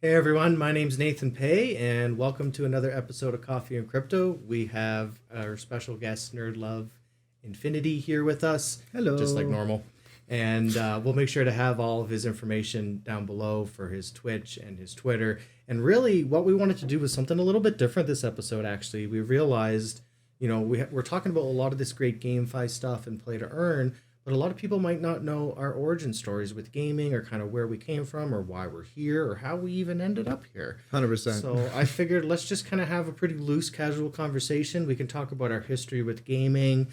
Hey everyone, my name's Nathan Pay, and welcome to another episode of Coffee and Crypto. We have our special guest, NerdLoveInfinity, here with us, just like Hello. normal. And we'll make sure to have all of his information down below for his Twitch and his Twitter. And really, what we wanted to do was something a little bit different this episode, actually. We realized, we're talking about a lot of this great GameFi stuff and play to earn, but a lot of people might not know our origin stories with gaming or kind of where we came from or why we're here or how we even ended up here. 100%. So I figured let's just kind of have a pretty loose, casual conversation. We can talk about our history with gaming,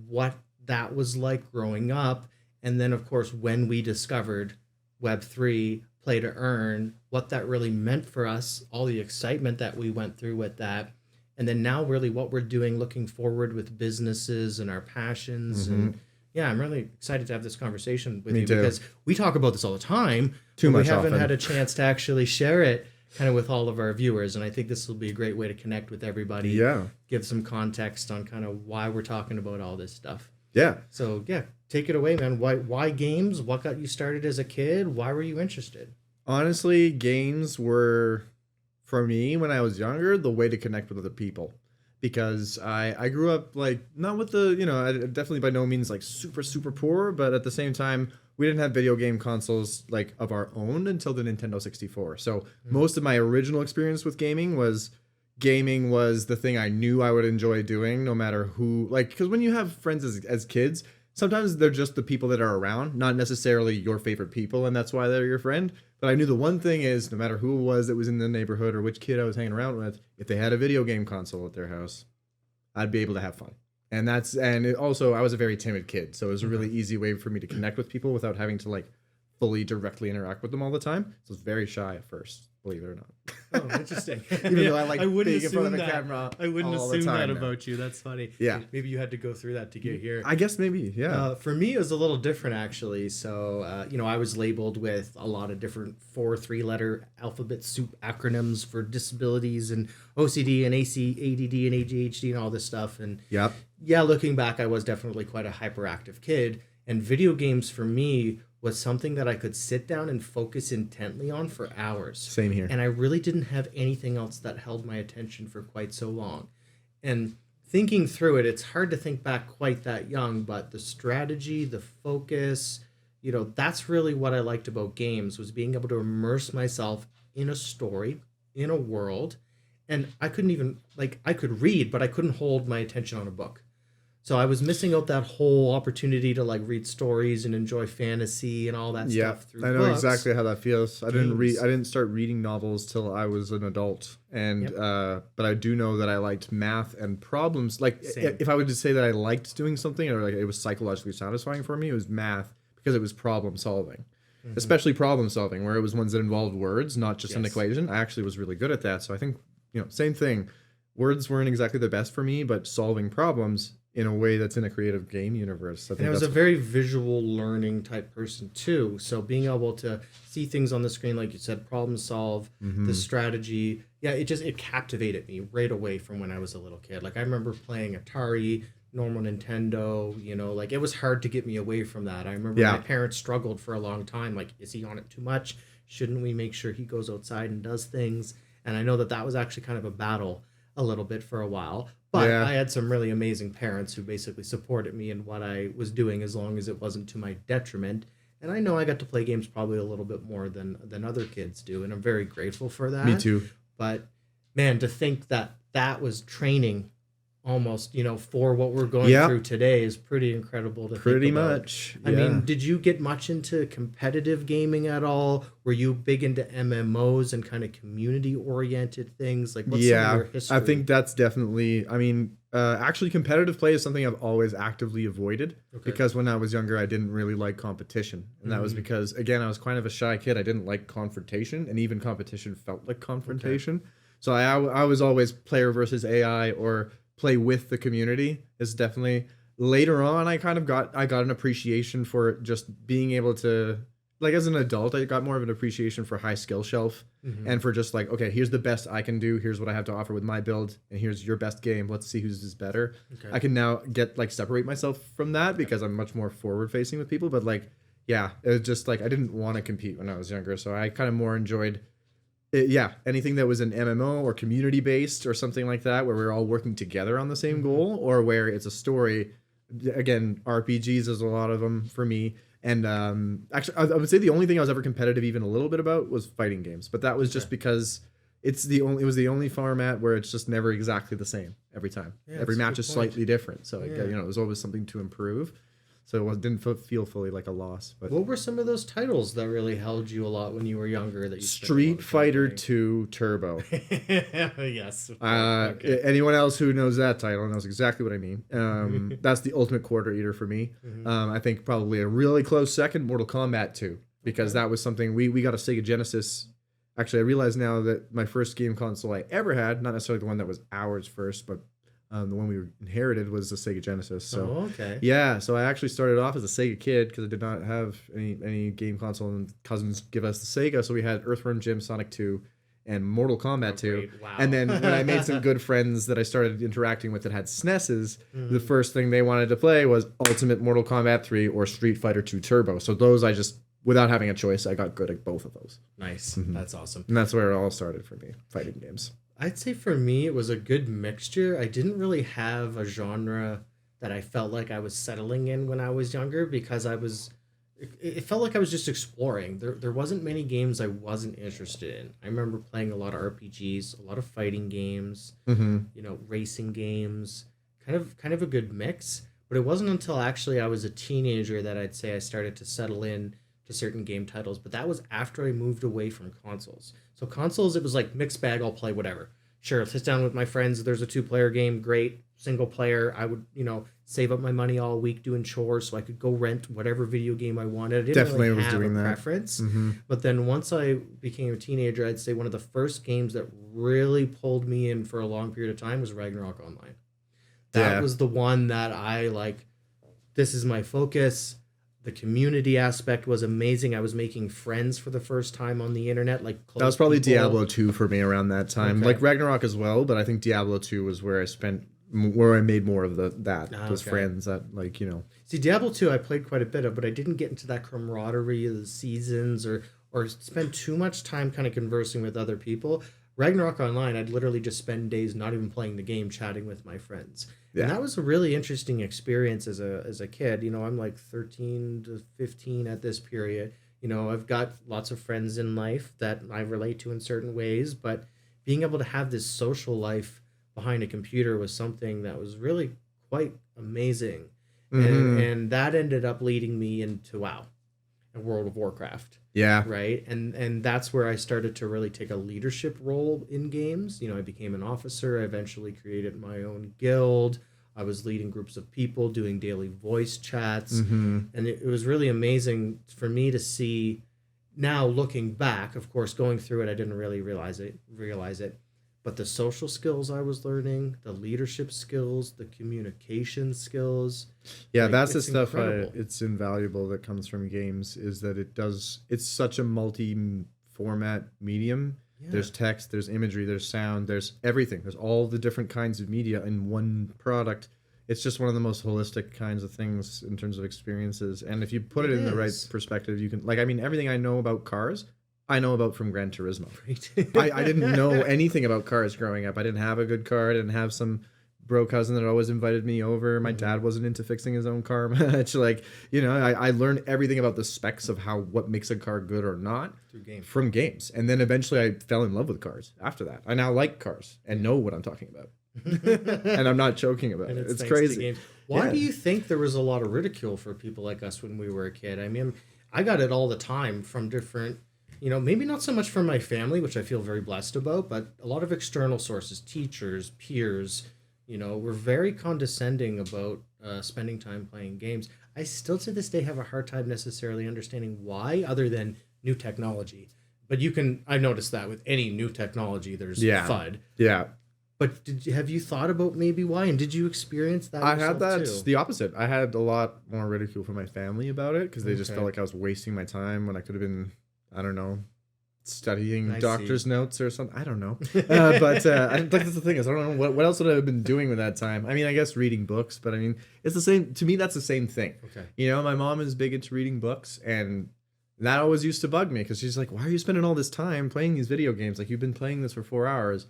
what that was like growing up. And then, of course, when we discovered Web3, play to earn, what that really meant for us, all the excitement that we went through with that. And then now really what we're doing looking forward with businesses and our passions and yeah, I'm really excited to have this conversation with Me you too. because we talk about this all the time. Too but much we haven't often. had a chance to actually share it kind of with all of our viewers. And I think this will be a great way to connect with everybody. Yeah. Give some context on kind of why we're talking about all this stuff. Yeah. So yeah, take it away, man. Why games? What got you started as a kid? Why were you interested? Honestly, games were, for me, when I was younger, the way to connect with other people. Because I grew up, like, not with the, I definitely by no means, like, super, super poor. But at the same time, we didn't have video game consoles, like, of our own until the Nintendo 64. So most of my original experience with gaming was the thing I knew I would enjoy doing no matter who, like, because when you have friends as kids, sometimes they're just the people that are around, not necessarily your favorite people, and that's why they're your friend. But I knew the one thing is, no matter who it was that was in the neighborhood or which kid I was hanging around with, if they had a video game console at their house, I'd be able to have fun. Also, I was a very timid kid, so it was a really easy way for me to connect with people without having to, like, fully directly interact with them all the time. So I was very shy at first, believe it or not. Oh, interesting. Even though I like being in front of a camera I wouldn't all the assume that time now. about you. That's funny. Yeah. Maybe you had to go through that to get here. I guess maybe, yeah. For me, it was a little different actually. So, I was labeled with a lot of different 3-letter alphabet soup acronyms for disabilities and OCD and ADD and ADHD and all this stuff. And Yep. yeah, looking back, I was definitely quite a hyperactive kid. And video games for me was something that I could sit down and focus intently on for hours. Same here. And I really didn't have anything else that held my attention for quite so long. And thinking through it, it's hard to think back quite that young, but the strategy, the focus, that's really what I liked about games was being able to immerse myself in a story, in a world. And I couldn't even, like, I could read, but I couldn't hold my attention on a book. So I was missing out that whole opportunity to like read stories and enjoy fantasy and all that Yeah, stuff through I know books. exactly how that feels. I didn't Games. I didn't start reading novels till I was an adult, and Yep. but I do know that I liked math and problems. Like, Same. if I would just say that I liked doing something or like it was psychologically satisfying for me, it was math because it was problem solving, especially problem solving, where it was ones that involved words, not just an Yes. equation. I actually was really good at that. So I think same thing. Words weren't exactly the best for me, but solving problems in a way that's in a creative game universe. I think And I was that's a very visual learning type person too. So being able to see things on the screen, like you said, problem solve, the strategy, yeah, it captivated me right away from when I was a little kid. Like I remember playing Atari, normal Nintendo, like it was hard to get me away from that. I remember Yeah. my parents struggled for a long time. Like, is he on it too much? Shouldn't we make sure he goes outside and does things? And I know that was actually kind of a battle a little bit for a while. But Yeah. I had some really amazing parents who basically supported me in what I was doing as long as it wasn't to my detriment. And I know I got to play games probably a little bit more than other kids do, and I'm very grateful for that. me too. But man, to think that was training almost, for what we're going Yep. through today is pretty incredible to Pretty think about. much. I mean, did you get much into competitive gaming at all? Were you big into MMOs and kind of community-oriented things? Like, what's some of your history? I think that's definitely. I mean, actually, competitive play is something I've always actively avoided because when I was younger, I didn't really like competition, and that was because again, I was kind of a shy kid. I didn't like confrontation, and even competition felt like confrontation. So I was always player versus AI or play with the community. Is definitely later on. I got an appreciation for just being able to, like, as an adult, I got more of an appreciation for high skill shelf and for just like, okay, here's the best I can do. Here's what I have to offer with my build, and here's your best game. Let's see who's better. Okay. I can now separate myself from that because I'm much more forward facing with people. But like, yeah, it was just like I didn't want to compete when I was younger, so I kind of more enjoyed Yeah, anything that was an MMO or community based or something like that, where we're all working together on the same goal, or where it's a story. Again, RPGs is a lot of them for me. And actually, I would say the only thing I was ever competitive even a little bit about was fighting games, but that was just because it was the only format where it's just never exactly the same every time. Yeah, Every that's a match good is point. slightly different, so Yeah. it was always something to improve. So didn't feel fully like a loss. But What were some of those titles that really held you a lot when you were younger that you spent a lot Street of time Fighter playing? 2 Turbo. Yes. Okay. Anyone else who knows that title knows exactly what I mean. That's the ultimate quarter eater for me. I think probably a really close second, Mortal Kombat 2, because that was something we got a Sega Genesis. Actually, I realize now that my first game console I ever had, not necessarily the one that was ours first, but the one we inherited was the Sega Genesis. So Oh, okay. yeah, so I actually started off as a Sega kid because I did not have any game console, and cousins give us the Sega, so we had Earthworm Jim, Sonic 2, and Mortal Kombat 2. great. Wow. And then when I made some good friends that I started interacting with that had SNESes, Mm-hmm. the first thing they wanted to play was Ultimate Mortal Kombat 3 or Street Fighter 2 Turbo. So those I just, without having a choice, I got good at both of those. Nice. Mm-hmm. That's awesome. And that's where it all started for me, fighting games. I'd say for me, it was a good mixture. I didn't really have a genre that I felt like I was settling in when I was younger because it felt like I was just exploring. There wasn't many games I wasn't interested in. I remember playing a lot of RPGs, a lot of fighting games, racing games, kind of a good mix. But it wasn't until actually I was a teenager that I'd say I started to settle in to certain game titles. But that was after I moved away from consoles. So consoles, it was like mixed bag. I'll play whatever. Sure, I'll sit down with my friends. There's a 2-player game. Great. Single player. I would, save up my money all week doing chores so I could go rent whatever video game I wanted. I didn't Definitely really was have doing a that. preference. But then once I became a teenager, I'd say one of the first games that really pulled me in for a long period of time was Ragnarok Online. That was the one that I like. This is my focus. The community aspect was amazing. I was making friends for the first time on the internet. Like That was probably people. Diablo 2 for me around that time. Okay. Like Ragnarok as well, but I think Diablo 2 was where I made more of those Okay. friends that See, Diablo 2 I played quite a bit of, but I didn't get into that camaraderie of the seasons or spend too much time kind of conversing with other people. Ragnarok Online, I'd literally just spend days not even playing the game, chatting with my friends. Yeah. And that was a really interesting experience as a kid. I'm like 13 to 15 at this period. I've got lots of friends in life that I relate to in certain ways, but being able to have this social life behind a computer was something that was really quite amazing. And that ended up leading me into WoW and World of Warcraft. Yeah. Right. And that's where I started to really take a leadership role in games. I became an officer. I eventually created my own guild. I was leading groups of people, doing daily voice chats. And it was really amazing for me to see now looking back. Of course, going through it, I didn't really realize it. But the social skills I was learning, the leadership skills, the communication skills. Yeah, like, that's the it's stuff incredible. it's invaluable that comes from games is that it's such a multi-format medium. Yeah. There's text, there's imagery, there's sound, there's everything. There's all the different kinds of media in one product. It's just one of the most holistic kinds of things in terms of experiences. And if you put it in the right is. perspective, you can everything I know about cars, I know about from Gran Turismo. Right. I didn't know anything about cars growing up. I didn't have a good car. I didn't have some bro cousin that always invited me over. My dad wasn't into fixing his own car much. I learned everything about the specs of what makes a car good or not Through games. from games. And then eventually I fell in love with cars after that. I now like cars and know what I'm talking about. And I'm not joking about And it. It's thanks to crazy. games. Why Yeah. do you think there was a lot of ridicule for people like us when we were a kid? I mean, I got it all the time from different, maybe not so much from my family, which I feel very blessed about, but a lot of external sources, teachers, peers, were very condescending about spending time playing games. I still to this day have a hard time necessarily understanding why, other than new technology. But I've noticed that with any new technology, there's FUD. Yeah. But have you thought about maybe why? And did you experience that I yourself had that too? the opposite. I had a lot more ridicule from my family about it because they just Okay. felt like I was wasting my time when I could have been, I don't know, studying I doctor's see. notes or something. I don't know. But that's the thing is I don't know what else would I have been doing with that time. I mean, I guess reading books, but I mean, it's the same. To me, that's the same thing. Okay. My mom is big into reading books, and And that always used to bug me because she's like, why are you spending all this time playing these video games? Like, you've been playing this for 4 hours.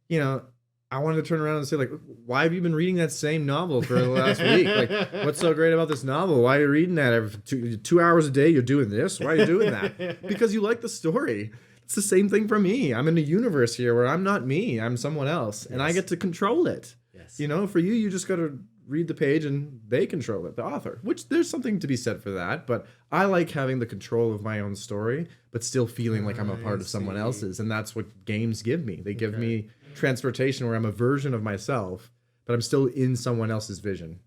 You know, I wanted to turn around and say, like, why have you been reading that same novel for the last week? Like, what's so great about this novel? Why are you reading that? Every two hours a day, you're doing this? Why are you doing that? Because you like the story. It's the same thing for me. I'm in a universe here where I'm not me. I'm someone else. And I get to control it. Yes. You know, for you just got to read the page and they control it, the author, which there's something to be said for that. But I like having the control of my own story, but still feeling like I'm a part of someone else's. And that's what games give me. They give me transportation where I'm a version of myself, but I'm still in someone else's vision.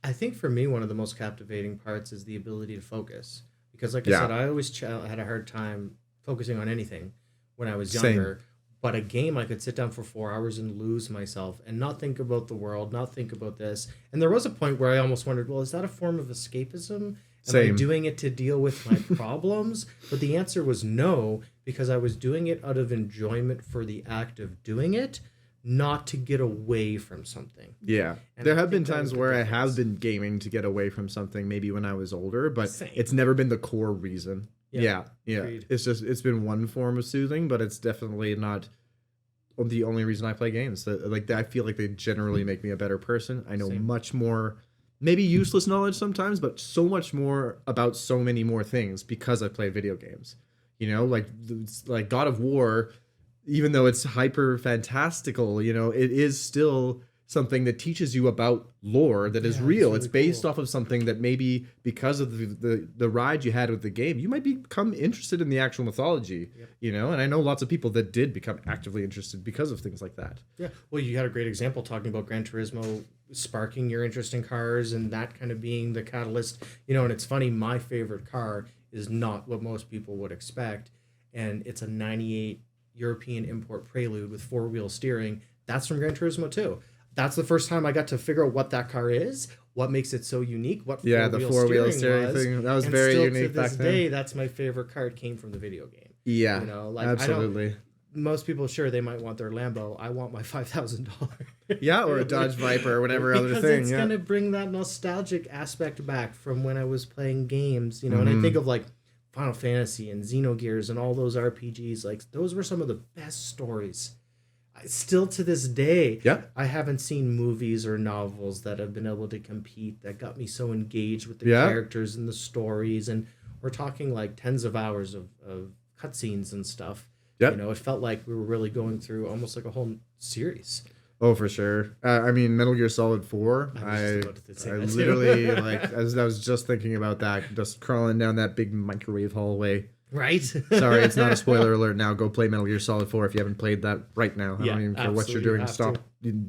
I think for me, one of the most captivating parts is the ability to focus. Because like I said, I always had a hard time focusing on anything when I was younger. Same. But a game, I could sit down for 4 hours and lose myself and not think about the world, not think about this. And there was a point where I almost wondered, well, is that a form of escapism? Am I doing it to deal with my problems? But the answer was no, because I was doing it out of enjoyment for the act of doing it, not to get away from something. Yeah. And there have been times where I have been gaming to get away from something, maybe when I was older, but it's never been the core reason. Yeah. Agreed. It's been one form of soothing, but it's definitely not the only reason I play games. I feel like they generally make me a better person. I know much more, maybe useless knowledge sometimes, but so much more about so many more things because I play video games. You know, like God of War, even though it's hyper fantastical, you know, it is still something that teaches you about lore that is real. It's based off of something that maybe because of the ride you had with the game, you might become interested in the actual mythology, you know? And I know lots of people that did become actively interested because of things like that. Yeah. Well, you had a great example talking about Gran Turismo sparking your interest in cars and that kind of being the catalyst, you know, and it's funny, my favorite car is not what most people would expect. And it's a 98 European import Prelude with 4-wheel steering. That's from Gran Turismo 2. That's the first time I got to figure out what that car is, what makes it so unique, what the 4-wheel steering thing. That was very unique back then. To this day, that's my favorite car. It came from the video game. Yeah, you know, like absolutely. Most people, sure, they might want their Lambo. I want my $5,000. Yeah, or a Dodge Viper or whatever other thing. Because it's going to bring that nostalgic aspect back from when I was playing games, you know. And I think of like Final Fantasy and Xenogears and all those RPGs. Like those were some of the best stories. Still to this day, I haven't seen movies or novels that have been able to compete that got me so engaged with the characters and the stories. And we're talking like tens of hours of cutscenes and stuff. You know, it felt like we were really going through almost like a whole series. Oh, for sure. I mean, Metal Gear Solid 4. I literally, like, as I was just thinking about that, just crawling down that big microwave hallway. Right. Sorry, it's not a spoiler alert now. Go play Metal Gear Solid 4 if you haven't played that right now. I don't even care what you're doing.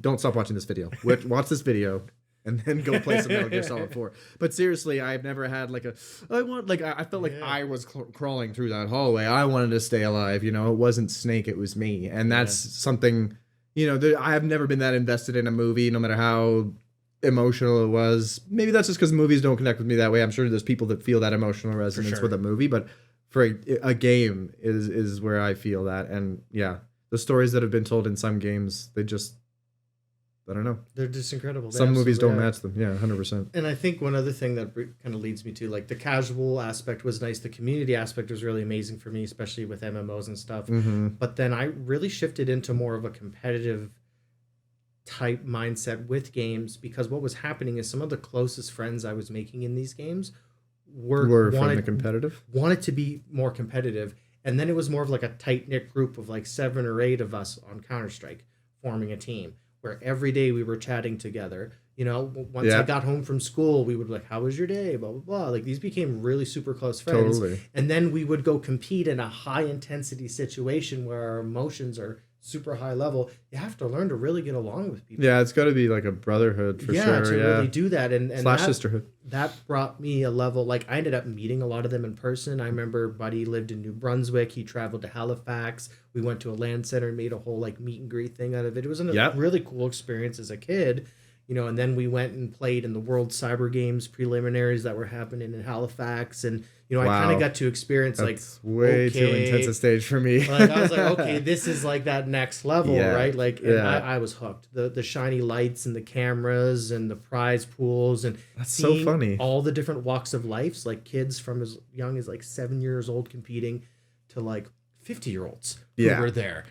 Don't stop watching this video. Watch this video and then go play some Metal Gear Solid 4. But seriously, I've never had I felt like I was crawling through that hallway. I wanted to stay alive. You know, it wasn't Snake, it was me. And that's something, you know, I have never been that invested in a movie, no matter how emotional it was. Maybe that's just because movies don't connect with me that way. I'm sure there's people that feel that emotional resonance with a movie, but for a game is where I feel that. And yeah, the stories that have been told in some games, they just, I don't know. They're just incredible. Some movies don't match them. Yeah, 100%. And I think one other thing that kind of leads me to, like, the casual aspect was nice. The community aspect was really amazing for me, especially with MMOs and stuff. But then I really shifted into more of a competitive type mindset with games, because what was happening is some of the closest friends I was making in these games wanted to be more competitive, and then it was more of like a tight-knit group of like 7 or 8 of us on Counter-Strike forming a team where every day we were chatting together. You know, once I got home from school, we would be like, how was your day, blah blah blah. Like, these became really super close friends. And then we would go compete in a high intensity situation where our emotions are super high level. You have to learn to really get along with people. Yeah, it's got to be like a brotherhood for sure. To really do that. And Slash sisterhood. That brought me a level, like, I ended up meeting a lot of them in person. I remember Buddy lived in New Brunswick. He traveled to Halifax. We went to a land center and made a whole like meet and greet thing out of it. It was a really cool experience as a kid, and then we went and played in the World Cyber Games preliminaries that were happening in Halifax. And, I kind of got to experience That's way too intense a stage for me. Like, I was like, okay, this is like that next level, right? Like, and I was hooked. The shiny lights and the cameras and the prize pools and that's so funny. All the different walks of life, like kids from as young as like 7 years old competing to like 50-year-olds who were there.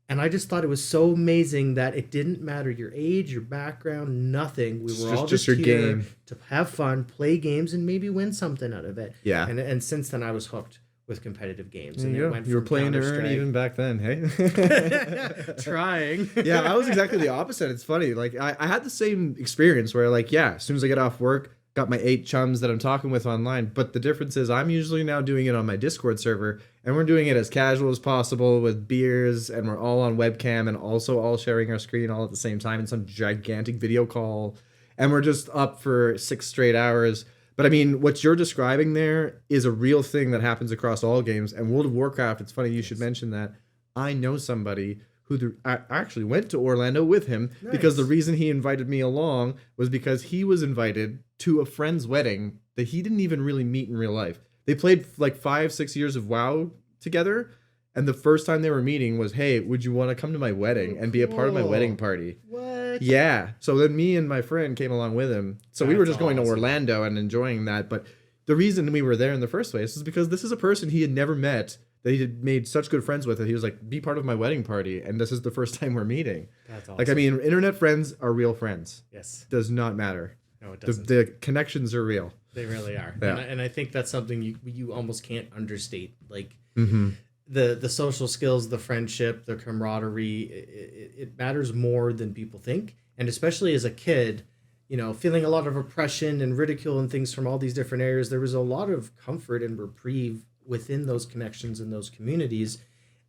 And I just thought it was so amazing that it didn't matter your age, your background, nothing. We were all just your here game to have fun, play games, and maybe win something out of it. Yeah. And since then, I was hooked with competitive games. And you were playing to earn even back then, hey? Trying. Yeah, I was exactly the opposite. It's funny. Like, I had the same experience where, like, as soon as I get off work, got my 8 chums that I'm talking with online. But the difference is I'm usually now doing it on my Discord server, and we're doing it as casual as possible with beers, and we're all on webcam and also all sharing our screen all at the same time in some gigantic video call. And we're just up for 6 straight hours. But I mean, what you're describing there is a real thing that happens across all games. And World of Warcraft, it's funny you should mention that. I know somebody who I actually went to Orlando with him because the reason he invited me along was because he was invited to a friend's wedding that he didn't even really meet in real life. They played like 5-6 years of WoW together, and the first time they were meeting was, hey, would you want to come to my wedding and be a part of my wedding party? What? Yeah. So then me and my friend came along with him. So we were just going to Orlando and enjoying that. But the reason we were there in the first place is because this is a person he had never met that he had made such good friends with that he was like, be part of my wedding party, and this is the first time we're meeting. That's awesome. Like, I mean, internet friends are real friends. Yes. Does not matter. No, it doesn't. The connections are real. They really are. Yeah. And I think that's something you almost can't understate. Like, mm-hmm. the social skills, the friendship, the camaraderie, it matters more than people think. And especially as a kid, feeling a lot of oppression and ridicule and things from all these different areas, there was a lot of comfort and reprieve within those connections and those communities.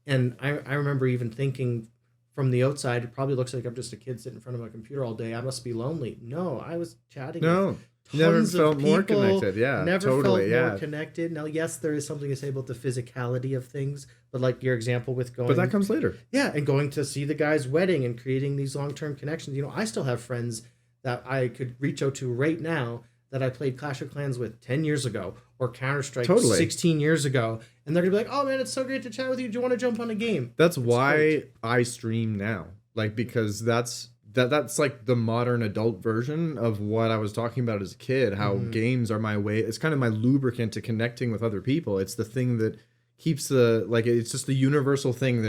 And I remember even thinking from the outside, it probably looks like I'm just a kid sitting in front of my computer all day. I must be lonely. No, I was chatting with tons never felt of people, more connected. Yeah, never totally, felt more connected. Now, yes, there is something to say about the physicality of things, but like your example with going... But that comes later. Yeah, and going to see the guy's wedding and creating these long-term connections. I still have friends that I could reach out to right now that I played Clash of Clans with 10 years ago or Counter-Strike 16 years ago. And they're going to be like, oh, man, it's so great to chat with you. Do you want to jump on a game? That's why I stream now. Like, because that's like the modern adult version of what I was talking about as a kid, how games are my way. It's kind of my lubricant to connecting with other people. It's the thing that keeps it's just the universal thing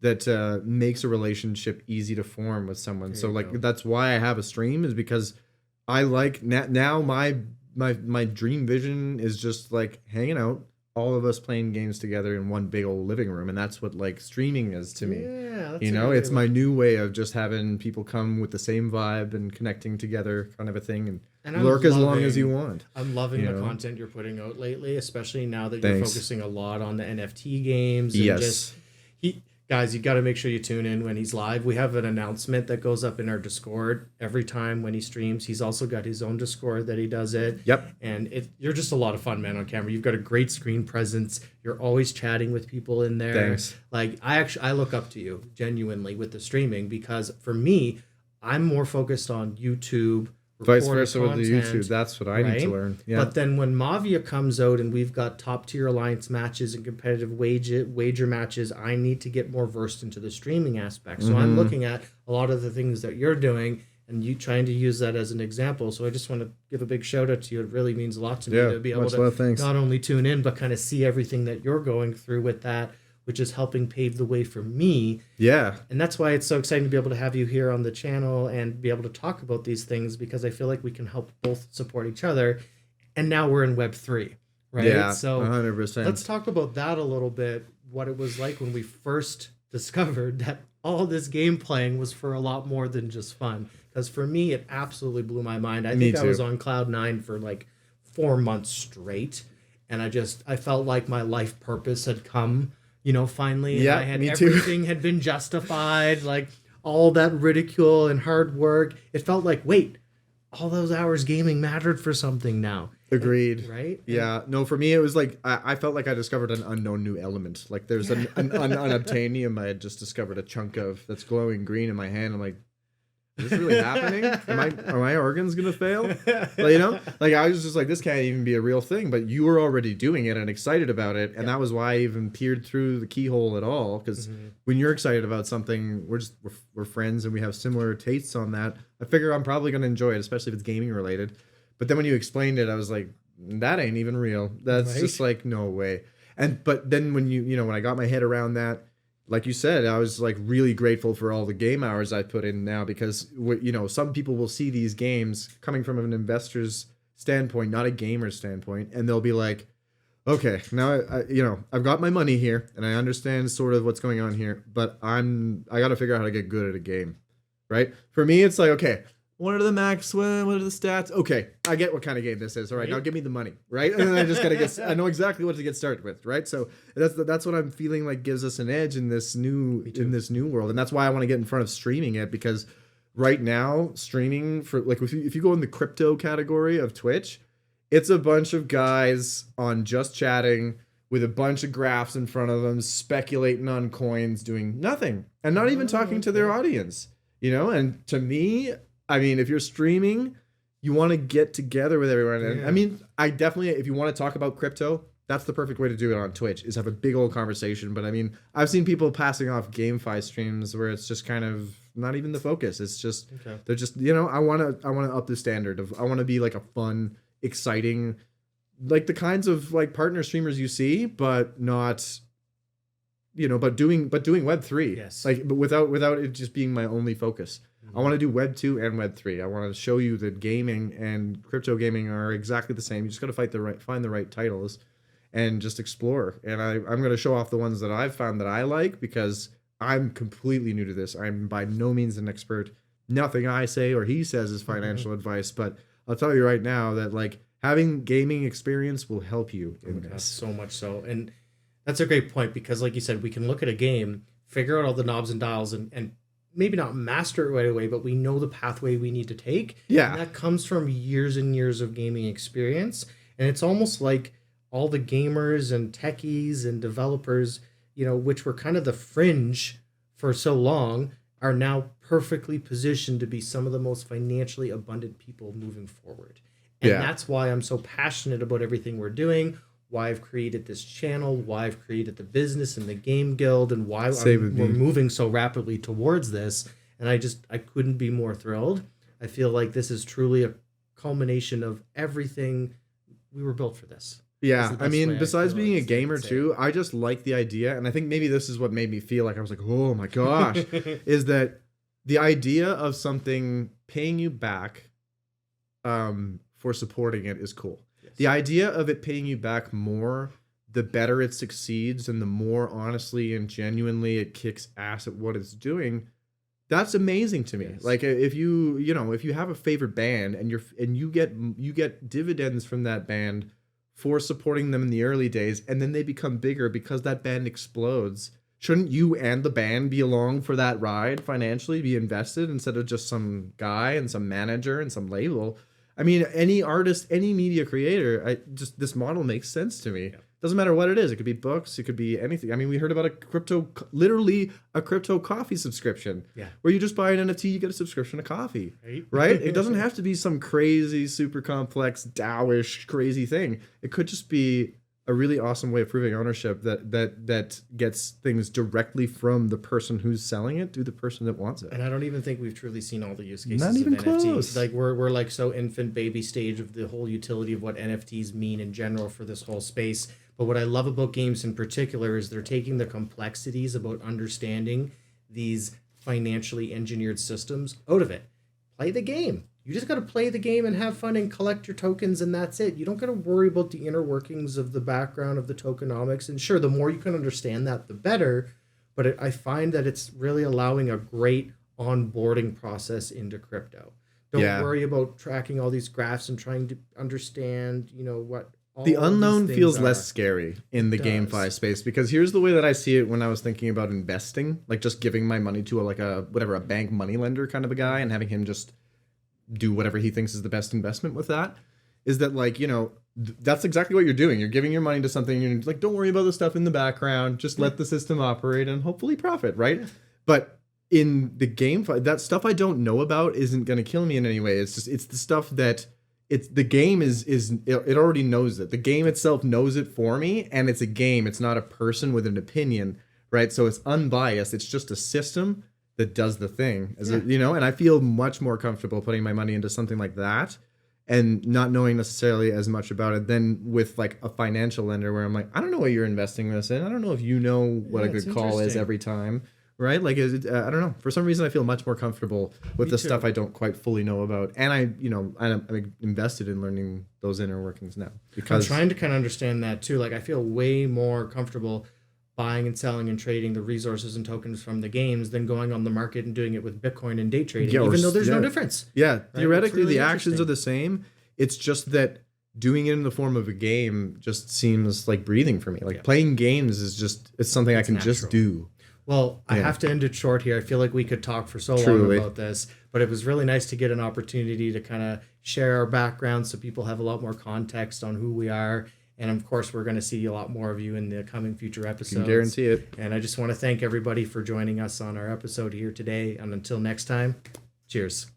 that makes a relationship easy to form with someone. So like, that's why I have a stream, is because I like now my dream vision is just like hanging out, all of us playing games together in one big old living room, and that's what like streaming is to me. Yeah, it's my new way of just having people come with the same vibe and connecting together, kind of a thing, and lurk as long as you want. I'm loving the content you're putting out lately, especially now that you're focusing a lot on the NFT games. And guys, you got to make sure you tune in when he's live. We have an announcement that goes up in our Discord every time when he streams. He's also got his own Discord that he does it. Yep. And you're just a lot of fun, man, on camera. You've got a great screen presence. You're always chatting with people in there. Thanks. Like, I look up to you genuinely with the streaming, because for me, I'm more focused on YouTube. Vice versa with the YouTube. That's what I need to learn. Yeah. But then when Mavia comes out and we've got top tier alliance matches and competitive wager matches, I need to get more versed into the streaming aspect. So I'm looking at a lot of the things that you're doing and you trying to use that as an example. So I just want to give a big shout out to you. It really means a lot to me to be able to not only tune in, but kind of see everything that you're going through with that, which is helping pave the way for me. Yeah. And that's why it's so exciting to be able to have you here on the channel and be able to talk about these things, because I feel like we can help both support each other. And now we're in Web3, right? Yeah, so 100%. Let's talk about that a little bit, what it was like when we first discovered that all this game playing was for a lot more than just fun. Because for me, it absolutely blew my mind. I think I was on cloud 9 for like 4 months straight. And I felt like my life purpose had come, finally, and yeah, I had everything had been justified, like all that ridicule and hard work. It felt like, wait, all those hours gaming mattered for something now. Agreed. Right? Yeah. No, for me, it was like, I felt like I discovered an unknown new element. Like there's an unobtainium I had just discovered a chunk of that's glowing green in my hand. I'm like, is this really happening? Are my organs gonna fail? Like I was just like, this can't even be a real thing. But you were already doing it and excited about it, and that was why I even peered through the keyhole at all. Because when you're excited about something, we're friends and we have similar tastes on that. I figure I'm probably gonna enjoy it, especially if it's gaming related. But then when you explained it, I was like, that ain't even real. That's just like, no way. But then when when I got my head around that, like you said, I was like really grateful for all the game hours I put in now, because some people will see these games coming from an investor's standpoint, not a gamer's standpoint, and they'll be like, okay, now I've got my money here and I understand sort of what's going on here, but I got to figure out how to get good at a game, right? For me, it's like, okay, what are the max? What are the stats? Okay, I get what kind of game this is. All right, now give me the money, right? And then I just gotta I know exactly what to get started with, right? So that's what I'm feeling like gives us an edge in this new world, and that's why I want to get in front of streaming it, because right now streaming for like if you go in the crypto category of Twitch, it's a bunch of guys on just chatting with a bunch of graphs in front of them, speculating on coins, doing nothing, and not even talking to their audience, And to me, I mean, if you're streaming, you want to get together with everyone. And I mean, I definitely, if you want to talk about crypto, that's the perfect way to do it on Twitch, is have a big old conversation. But I mean, I've seen people passing off GameFi streams where it's just kind of not even the focus. It's just, they're just, I want to up the standard of, I want to be like a fun, exciting, like the kinds of like partner streamers you see, but not, but doing Web3. Yes. Like, but without it just being my only focus. I want to do Web 2 and Web 3. I want to show you that gaming and crypto gaming are exactly the same. You just got to find the right titles and just explore. And I'm going to show off the ones that I've found that I like, because I'm completely new to this. I'm by no means an expert. Nothing I say or he says is financial advice, but I'll tell you right now that like having gaming experience will help you in this. So much so. And that's a great point, because like you said, we can look at a game, figure out all the knobs and dials, and maybe not master it right away, but we know the pathway we need to take. Yeah. And that comes from years and years of gaming experience. And it's almost like all the gamers and techies and developers, which were kind of the fringe for so long, are now perfectly positioned to be some of the most financially abundant people moving forward. And that's why I'm so passionate about everything we're doing, why I've created this channel, why I've created the business and the game guild, and why we're moving so rapidly towards this. And I couldn't be more thrilled. I feel like this is truly a culmination of everything. We were built for this. Yeah, I mean, besides being a gamer too, I just like the idea, and I think maybe this is what made me feel like I was like, oh my gosh, is that the idea of something paying you back for supporting it is cool. The idea of it paying you back more, the better it succeeds and the more honestly and genuinely it kicks ass at what it's doing, that's amazing to me. Yes. Like if you have a favorite band and you get dividends from that band for supporting them in the early days, and then they become bigger because that band explodes, shouldn't you and the band be along for that ride financially, be invested instead of just some guy and some manager and some label? I mean, any artist, any media creator, this model makes sense to me. Yeah. Doesn't matter what it is. It could be books. It could be anything. I mean, we heard about literally a crypto coffee subscription. Yeah. Where you just buy an NFT, you get a subscription to coffee. Right? It doesn't have to be some crazy, super complex, DAO-ish crazy thing. It could just be a really awesome way of proving ownership that gets things directly from the person who's selling it to the person that wants it. And I don't even think we've truly seen all the use cases Not even of NFTs. Close. Like we're like so infant baby stage of the whole utility of what NFTs mean in general for this whole space. But what I love about games in particular is they're taking the complexities about understanding these financially engineered systems out of it. Play the game. You just got to play the game and have fun and collect your tokens, and that's it. You don't got to worry about the inner workings of the background of the tokenomics. And sure, the more you can understand that, the better. But I find that it's really allowing a great onboarding process into crypto. Don't worry about tracking all these graphs and trying to understand, what all the unknown feels are. less scary in the GameFi space, because here's the way that I see it when I was thinking about investing, like just giving my money to a bank money lender kind of a guy and having him just do whatever he thinks is the best investment with that, is that that's exactly what you're doing. You're giving your money to something. You're like, don't worry about the stuff in the background. Just let the system operate and hopefully profit, right? But in the game, that stuff I don't know about isn't going to kill me in any way. It's the stuff that the game it already knows it. The game itself knows it for me, and it's a game. It's not a person with an opinion, right? So it's unbiased. It's just a system that does the thing, and I feel much more comfortable putting my money into something like that and not knowing necessarily as much about it than with like a financial lender where I'm like, I don't know what you're investing this in. I don't know if you know what a good call is every time. Right? Like, I don't know. For some reason, I feel much more comfortable with the stuff I don't quite fully know about. And I'm invested in learning those inner workings now. Because I'm trying to kind of understand that too. Like, I feel way more comfortable buying and selling and trading the resources and tokens from the games than going on the market and doing it with Bitcoin and day trading, even though there's no difference. Yeah, right? Theoretically, really the actions are the same. It's just that doing it in the form of a game just seems like breathing for me. Like, playing games is it's something I can natural. Just do. Well, I have to end it short here. I feel like we could talk for so long about this, but it was really nice to get an opportunity to kind of share our background so people have a lot more context on who we are. And of course, we're going to see a lot more of you in the coming future episodes. I can guarantee it. And I just want to thank everybody for joining us on our episode here today. And until next time, cheers.